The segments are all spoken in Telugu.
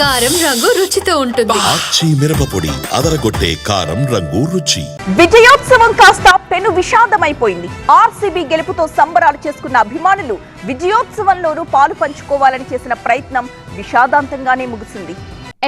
కారం రంగు రుచితో ఉంటుంది. ఆచి మిరపపొడి అదరగొట్టే కారం రంగు రుచి. విజయోత్సవం కాస్త పెను విషాదమైపోయింది. ఆర్సీబీ గెలుపుతో సంబరాలు చేసుకున్న అభిమానులు విజయోత్సవంలోనూ పాలు పంచుకోవాలని చేసిన ప్రయత్నం విషాదాంతంగానే ముగిసింది.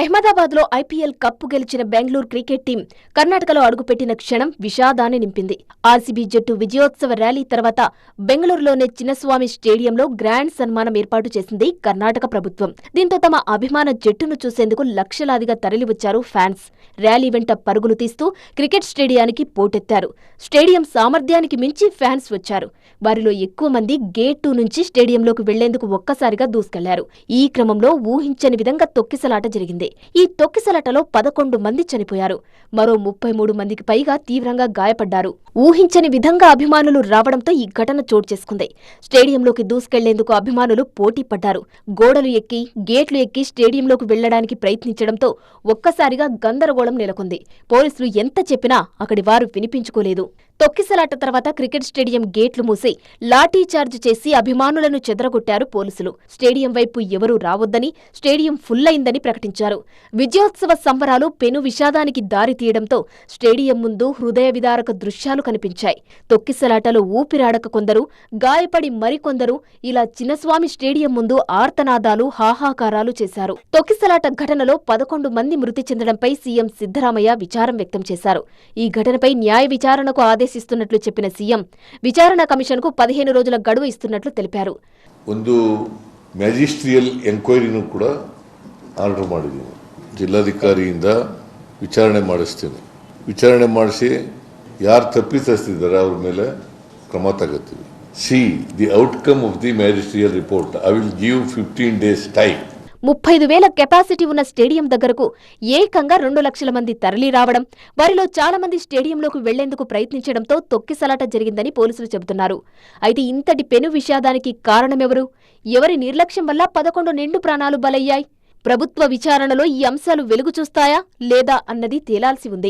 అహ్మదాబాద్ లో ఐపీఎల్ కప్పు గెలిచిన బెంగళూరు క్రికెట్ టీం కర్ణాటకలో అడుగుపెట్టిన క్షణం విషాదాన్ని నింపింది. ఆర్సీబీ జట్టు విజయోత్సవ ర్యాలీ తర్వాత బెంగళూరులోని చిన్నస్వామి స్టేడియంలో గ్రాండ్ సన్మానం ఏర్పాటు చేసింది కర్ణాటక ప్రభుత్వం. దీంతో తమ అభిమాన జట్టును చూసేందుకు లక్షలాదిగా తరలివచ్చారు ఫ్యాన్స్. ర్యాలీ వెంట పరుగులు తీస్తూ క్రికెట్ స్టేడియానికి పోటెత్తారు. స్టేడియం సామర్థ్యానికి మించి ఫ్యాన్స్ వచ్చారు. వారిలో ఎక్కువ మంది గేట్ 2 నుంచి స్టేడియంలోకి వెళ్లేందుకు ఒక్కసారిగా దూసుకెళ్లారు. ఈ క్రమంలో ఊహించని విధంగా తొక్కిసలాట జరిగింది. ఈ తొక్కిసలాటలో 11 మంది చనిపోయారు. మరో 33 మందికి పైగా తీవ్రంగా గాయపడ్డారు. ఊహించని విధంగా అభిమానులు రావడంతో ఈ ఘటన చోటు చేసుకుంది. స్టేడియంలోకి దూసుకెళ్లేందుకు అభిమానులు పోటీ పడ్డారు. గోడలు ఎక్కి గేట్లు ఎక్కి స్టేడియంలోకి వెళ్లడానికి ప్రయత్నించడంతో ఒక్కసారిగా గందరగోళం నెలకొంది. పోలీసులు ఎంత చెప్పినా అక్కడి వారు వినిపించుకోలేదు. తొక్కిసలాట తర్వాత క్రికెట్ స్టేడియం గేట్లు మూసి లాఠీచార్జ్ చేసి అభిమానులను చెదరగొట్టారు పోలీసులు. స్టేడియం వైపు ఎవరూ రావొద్దని, స్టేడియం ఫుల్ అయిందని ప్రకటించారు. విజయోత్సవ సంబరాలు పెను విషాదానికి దారితీయడంతో స్టేడియం ముందు హృదయ విదారక దృశ్యాలు కనిపించాయి. తొక్కిసలాటలో ఊపిరాడక కొందరు, గాయపడి మరికొందరు ఇలా చిన్నస్వామి స్టేడియం ముందు ఆర్తనాదాలు, హాహాకారాలు చేశారు. తొక్కిసలాట ఘటనలో 11 మంది మృతి చెందడంపై సీఎం సిద్ధరామయ్య విచారం వ్యక్తం చేశారు. ఈ ఘటనపై న్యాయ విచారణకు ఆదేశిస్తున్నట్లు చెప్పిన సీఎం విచారణ కమిషన్కు 15 రోజుల గడువు ఇస్తున్నట్లు తెలిపారు. ಒಂದು ಮ್ಯಾಜಿಸ್ಟ್ರಿಯಲ್ ಎಂಕ್ವೈರಿನೂ ಕೂಡ ಆರ್ಡರ್ ಮಾಡಿದ್ದೀವಿ. ಜಿಲ್ಲಾಧಿಕಾರಿಯಿಂದ ವಿಚಾರಣೆ ಮಾಡಿಸ್ತೀವಿ. ವಿಚಾರಣೆ ಮಾಡಿಸಿ ಯಾರು ತಪ್ಪಿತಸ್ಥರಿದ್ದಾರೆ ಅವ್ರ ಮೇಲೆ ಕ್ರಮ ತಗೋತೀವಿ. See the outcome of the magisterial report I will give 15 days time. 35,000 capacity ఉన్న స్టేడియం దగ్గరకు ఏకంగా 2 లక్షల మంది తరలి రావడం, వారిలో చాలా మంది స్టేడియంలోకి వెళ్లేందుకు ప్రయత్నించడంతో తొక్కిసలాట జరిగిందని పోలీసులు చెబుతున్నారు. అయితే ఇంతటి పెను విషాదానికి కారణమెవరు? ఎవరి నిర్లక్ష్యం వల్ల 11 నిండు ప్రాణాలు బలయ్యాయి? ప్రభుత్వ విచారణలో ఈ అంశాలు వెలుగు చూస్తాయా లేదా అన్నది తేలాల్సి ఉంది.